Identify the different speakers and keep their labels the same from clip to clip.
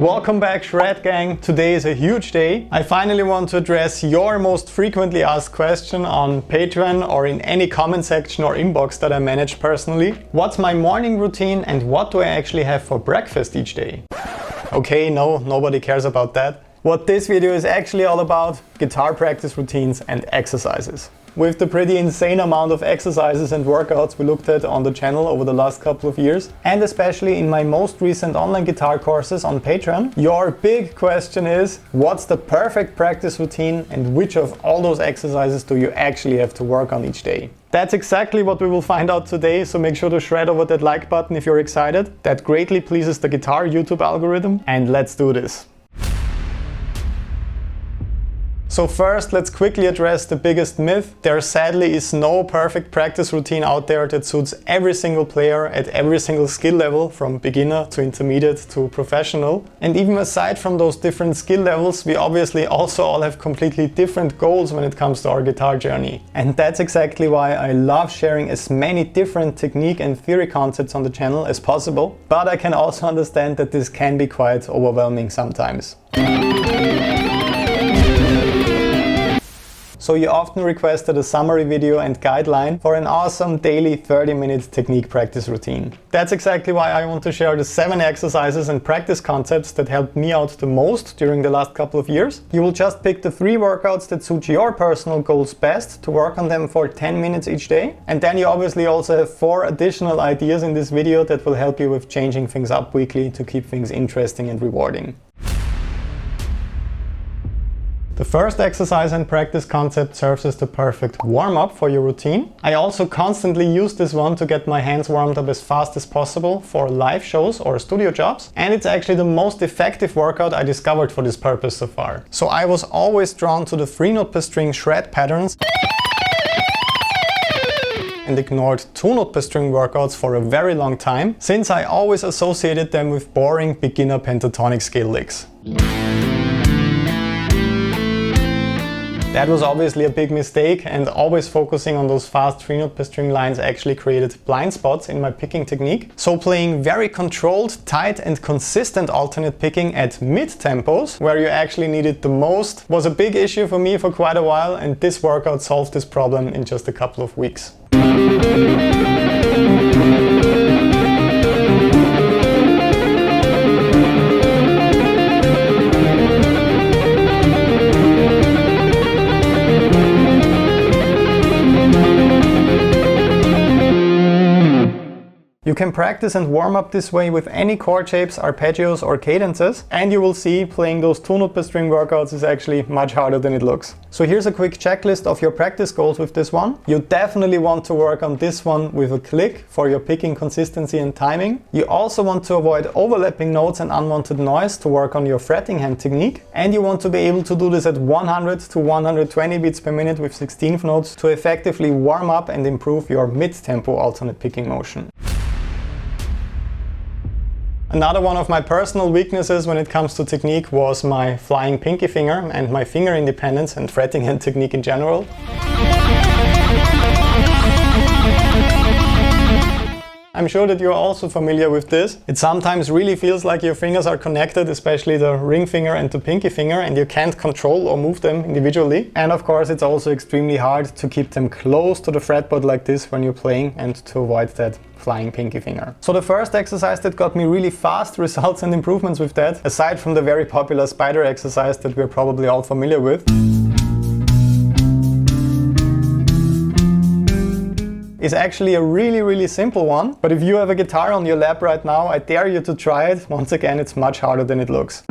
Speaker 1: Welcome back, Shred Gang. Today is a huge day. I finally want to address your most frequently asked question on Patreon or in any comment section or inbox that I manage personally. What's my morning routine and what do I actually have for breakfast each day? Okay, no, nobody cares about that. What this video is actually all about: guitar practice routines and exercises. With the pretty insane amount of exercises and workouts we looked at on the channel over the last couple of years, and especially in my most recent online guitar courses on Patreon, your big question is, what's the perfect practice routine and which of all those exercises do you actually have to work on each day? That's exactly what we will find out today, so make sure to shred over that like button if you're excited. That greatly pleases the guitar YouTube algorithm, and let's do this. So first, let's quickly address the biggest myth. There sadly is no perfect practice routine out there that suits every single player at every single skill level, from beginner to intermediate to professional. And even aside from those different skill levels, we obviously also all have completely different goals when it comes to our guitar journey. And that's exactly why I love sharing as many different technique and theory concepts on the channel as possible. But I can also understand that this can be quite overwhelming sometimes. So you often requested a summary video and guideline for an awesome daily 30-minute technique practice routine. That's exactly why I want to share the 7 exercises and practice concepts that helped me out the most during the last couple of years. You will just pick the 3 workouts that suit your personal goals best to work on them for 10 minutes each day. And then you obviously also have 4 additional ideas in this video that will help you with changing things up weekly to keep things interesting and rewarding. The first exercise and practice concept serves as the perfect warm-up for your routine. I also constantly use this one to get my hands warmed up as fast as possible for live shows or studio jobs, and it's actually the most effective workout I discovered for this purpose so far. So I was always drawn to the 3-note per string shred patterns and ignored 2-note per string workouts for a very long time, since I always associated them with boring beginner pentatonic scale licks. That was obviously a big mistake, and always focusing on those fast 3-note per string lines actually created blind spots in my picking technique. So playing very controlled, tight and consistent alternate picking at mid tempos, where you actually need it the most, was a big issue for me for quite a while, and this workout solved this problem in just a couple of weeks. You can practice and warm up this way with any chord shapes, arpeggios or cadences, and you will see playing those 2-note per string workouts is actually much harder than it looks. So here's a quick checklist of your practice goals with this one. You definitely want to work on this one with a click for your picking consistency and timing. You also want to avoid overlapping notes and unwanted noise to work on your fretting hand technique. And you want to be able to do this at 100 to 120 beats per minute with 16th notes to effectively warm up and improve your mid-tempo alternate picking motion. Another one of my personal weaknesses when it comes to technique was my flying pinky finger and my finger independence and fretting hand technique in general. I'm sure that you're also familiar with this. It sometimes really feels like your fingers are connected, especially the ring finger and the pinky finger, and you can't control or move them individually. And of course, it's also extremely hard to keep them close to the fretboard like this when you're playing and to avoid that flying pinky finger. So the first exercise that got me really fast results and improvements with that, aside from the very popular spider exercise that we're probably all familiar with, is actually a really simple one. But if you have a guitar on your lap right now, I dare you to try it. Once again, it's much harder than it looks.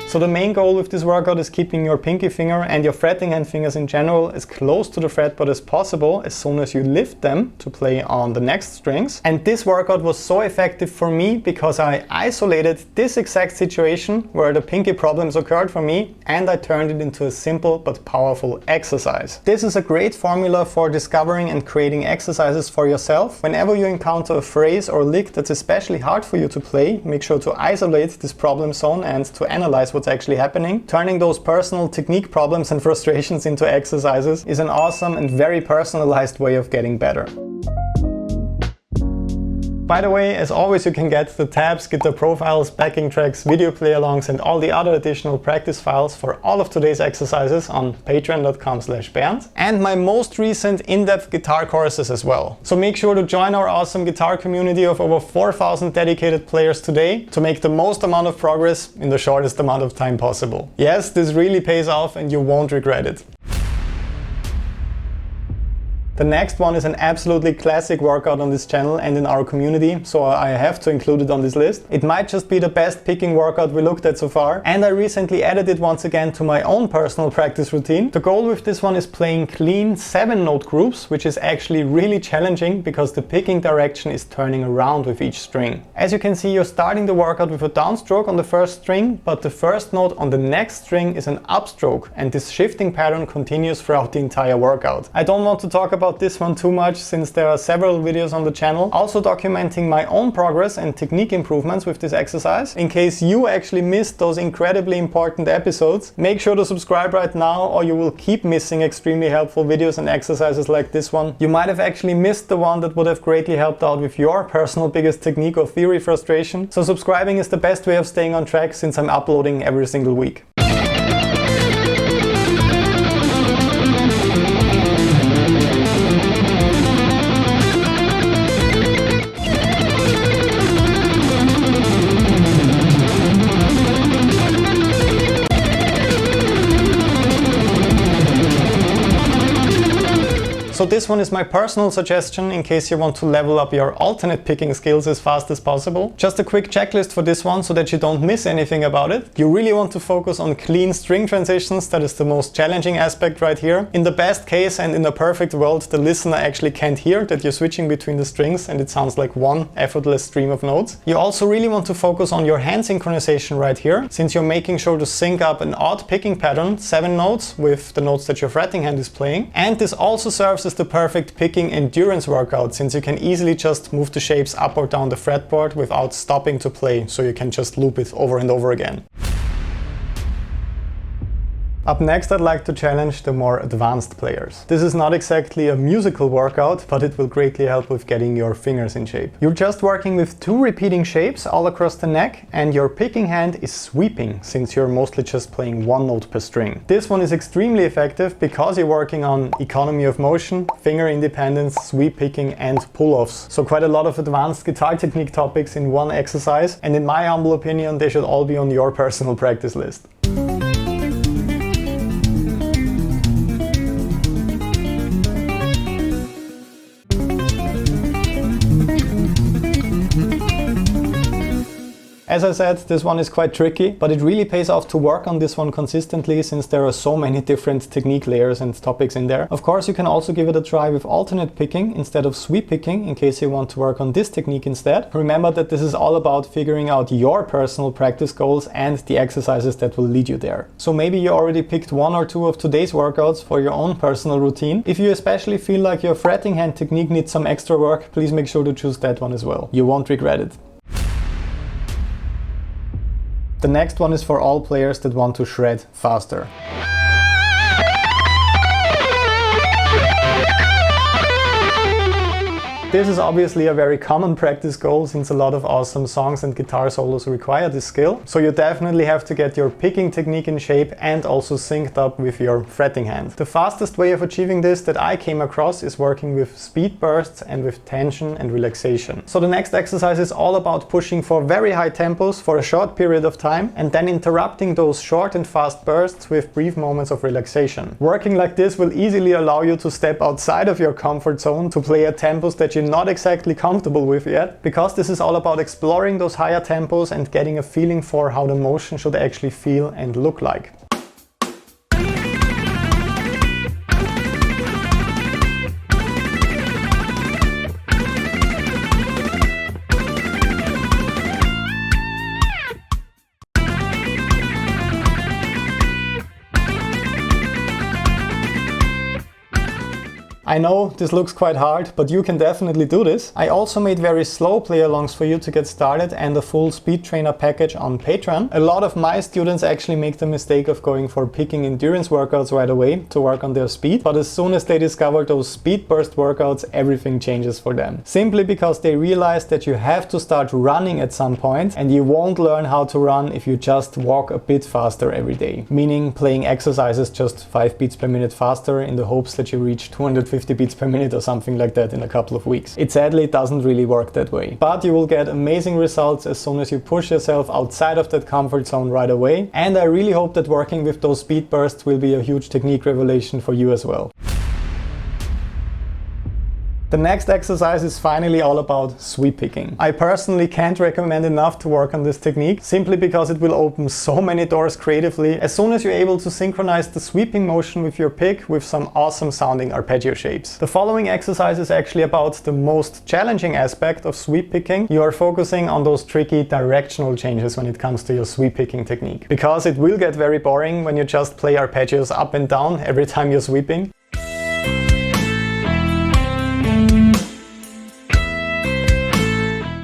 Speaker 1: So the main goal with this workout is keeping your pinky finger and your fretting hand fingers in general as close to the fretboard as possible as soon as you lift them to play on the next strings. And this workout was so effective for me because I isolated this exact situation where the pinky problems occurred for me, and I turned it into a simple but powerful exercise. This is a great formula for discovering and creating exercises for yourself. Whenever you encounter a phrase or lick that's especially hard for you to play, make sure to isolate this problem zone and to analyze what's what's actually happening. Turning those personal technique problems and frustrations into exercises is an awesome and very personalized way of getting better. By the way, as always, you can get the tabs, guitar profiles, backing tracks, video play-alongs and all the other additional practice files for all of today's exercises on patreon.com/BERNTH and my most recent in-depth guitar courses as well. So make sure to join our awesome guitar community of over 4,000 dedicated players today to make the most amount of progress in the shortest amount of time possible. Yes, this really pays off and you won't regret it. The next one is an absolutely classic workout on this channel and in our community, so I have to include it on this list. It might just be the best picking workout we looked at so far, and I recently added it once again to my own personal practice routine. The goal with this one is playing clean 7-note groups, which is actually really challenging because the picking direction is turning around with each string. As you can see, you're starting the workout with a downstroke on the first string, but the first note on the next string is an upstroke, and this shifting pattern continues throughout the entire workout. I don't want to talk about this one too much since there are several videos on the channel also documenting my own progress and technique improvements with this exercise. In case you actually missed those incredibly important episodes, make sure to subscribe right now or you will keep missing extremely helpful videos and exercises like this one. You might have actually missed the one that would have greatly helped out with your personal biggest technique or theory frustration. So subscribing is the best way of staying on track since I'm uploading every single week. So this one is my personal suggestion in case you want to level up your alternate picking skills as fast as possible. Just a quick checklist for this one so that you don't miss anything about it. You really want to focus on clean string transitions. That is the most challenging aspect right here. In the best case and in the perfect world, the listener actually can't hear that you're switching between the strings and it sounds like one effortless stream of notes. You also really want to focus on your hand synchronization right here, since you're making sure to sync up an odd picking pattern, 7 notes, with the notes that your fretting hand is playing. And this also serves as the perfect picking endurance workout, since you can easily just move the shapes up or down the fretboard without stopping to play, so you can just loop it over and over again. Up next, I'd like to challenge the more advanced players. This is not exactly a musical workout, but it will greatly help with getting your fingers in shape. You're just working with 2 repeating shapes all across the neck, and your picking hand is sweeping, since you're mostly just playing 1 note per string. This one is extremely effective because you're working on economy of motion, finger independence, sweep picking, and pull-offs. So quite a lot of advanced guitar technique topics in one exercise, and in my humble opinion, they should all be on your personal practice list. As I said, this one is quite tricky, but it really pays off to work on this one consistently since there are so many different technique layers and topics in there. Of course, you can also give it a try with alternate picking instead of sweep picking in case you want to work on this technique instead. Remember that this is all about figuring out your personal practice goals and the exercises that will lead you there. So maybe you already picked 1 or 2 of today's workouts for your own personal routine. If you especially feel like your fretting hand technique needs some extra work, please make sure to choose that one as well. You won't regret it. The next one is for all players that want to shred faster. This is obviously a very common practice goal since a lot of awesome songs and guitar solos require this skill. So you definitely have to get your picking technique in shape and also synced up with your fretting hand. The fastest way of achieving this that I came across is working with speed bursts and with tension and relaxation. So the next exercise is all about pushing for very high tempos for a short period of time and then interrupting those short and fast bursts with brief moments of relaxation. Working like this will easily allow you to step outside of your comfort zone to play at tempos that you not exactly comfortable with yet, because this is all about exploring those higher tempos and getting a feeling for how the motion should actually feel and look like. I know this looks quite hard, but you can definitely do this. I also made very slow play-alongs for you to get started and a full speed trainer package on Patreon. A lot of my students actually make the mistake of going for picking endurance workouts right away to work on their speed, but as soon as they discover those speed burst workouts, everything changes for them. Simply because they realize that you have to start running at some point, and you won't learn how to run if you just walk a bit faster every day. Meaning playing exercises just 5 beats per minute faster in the hopes that you reach 250 beats per minute or something like that in a couple of weeks. It sadly doesn't really work that way. But you will get amazing results as soon as you push yourself outside of that comfort zone right away. And I really hope that working with those speed bursts will be a huge technique revelation for you as well. The next exercise is finally all about sweep picking. I personally can't recommend enough to work on this technique, simply because it will open so many doors creatively as soon as you're able to synchronize the sweeping motion with your pick with some awesome sounding arpeggio shapes. The following exercise is actually about the most challenging aspect of sweep picking. You are focusing on those tricky directional changes when it comes to your sweep picking technique. Because it will get very boring when you just play arpeggios up and down every time you're sweeping.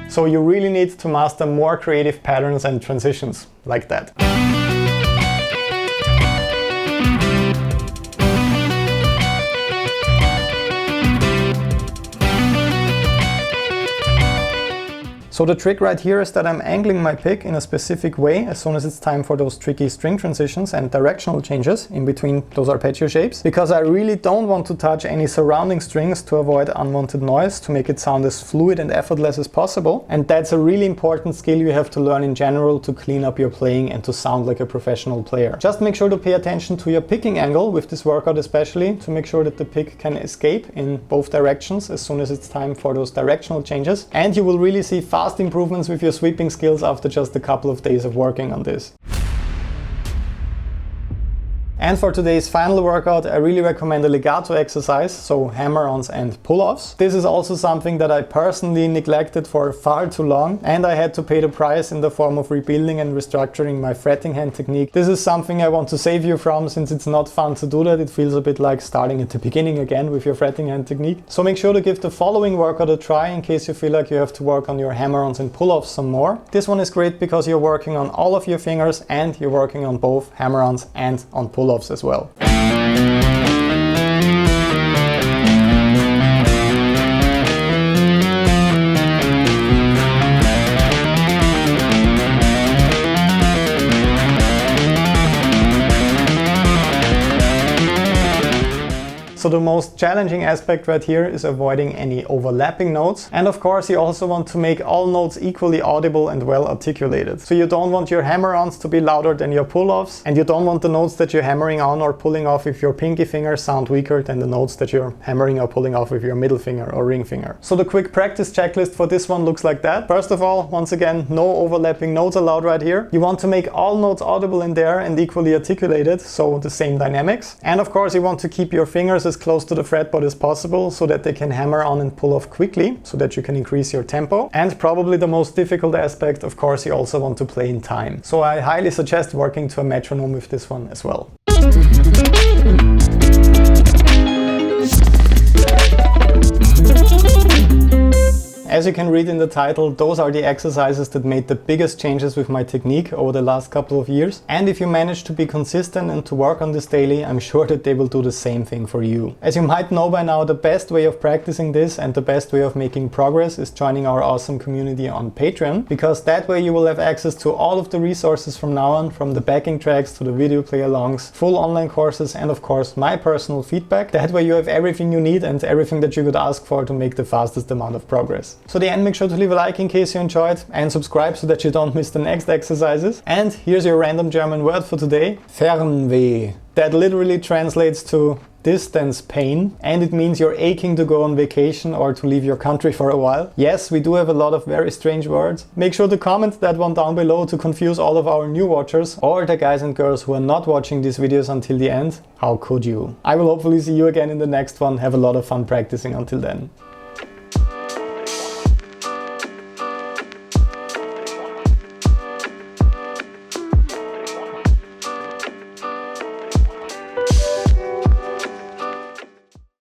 Speaker 1: So you really need to master more creative patterns and transitions, like that. So the trick right here is that I'm angling my pick in a specific way as soon as it's time for those tricky string transitions and directional changes in between those arpeggio shapes, because I really don't want to touch any surrounding strings to avoid unwanted noise, to make it sound as fluid and effortless as possible. And that's a really important skill you have to learn in general to clean up your playing and to sound like a professional player. Just make sure to pay attention to your picking angle with this workout, especially to make sure that the pick can escape in both directions as soon as it's time for those directional changes. And you will really see fast improvements with your sweeping skills after just a couple of days of working on this. And for today's final workout, I really recommend a legato exercise, so hammer-ons and pull-offs. This is also something that I personally neglected for far too long, and I had to pay the price in the form of rebuilding and restructuring my fretting hand technique. This is something I want to save you from, since it's not fun to do that. It feels a bit like starting at the beginning again with your fretting hand technique. So make sure to give the following workout a try in case you feel like you have to work on your hammer-ons and pull-offs some more. This one is great because you're working on all of your fingers and you're working on both hammer-ons and on pull-offs as well. So the most challenging aspect right here is avoiding any overlapping notes. And of course you also want to make all notes equally audible and well articulated. So you don't want your hammer-ons to be louder than your pull-offs, and you don't want the notes that you're hammering on or pulling off with your pinky finger sound weaker than the notes that you're hammering or pulling off with your middle finger or ring finger. So the quick practice checklist for this one looks like that. First of all, once again, no overlapping notes allowed right here. You want to make all notes audible in there and equally articulated, so the same dynamics. And of course you want to keep your fingers as close to the fretboard as possible so that they can hammer on and pull off quickly, so that you can increase your tempo. And probably the most difficult aspect, of course, you also want to play in time. So I highly suggest working to a metronome with this one as well. As you can read in the title, those are the exercises that made the biggest changes with my technique over the last couple of years. And if you manage to be consistent and to work on this daily, I'm sure that they will do the same thing for you. As you might know by now, the best way of practicing this and the best way of making progress is joining our awesome community on Patreon, because that way you will have access to all of the resources from now on, from the backing tracks to the video play-alongs, full online courses, and of course my personal feedback. That way you have everything you need and everything that you could ask for to make the fastest amount of progress. So at the end, make sure to leave a like in case you enjoyed and subscribe so that you don't miss the next exercises. And here's your random German word for today: Fernweh. That literally translates to distance pain, and it means you're aching to go on vacation or to leave your country for a while. Yes, we do have a lot of very strange words. Make sure to comment that one down below to confuse all of our new watchers, or the guys and girls who are not watching these videos until the end. How could you? I will hopefully see you again in the next one. Have a lot of fun practicing until then.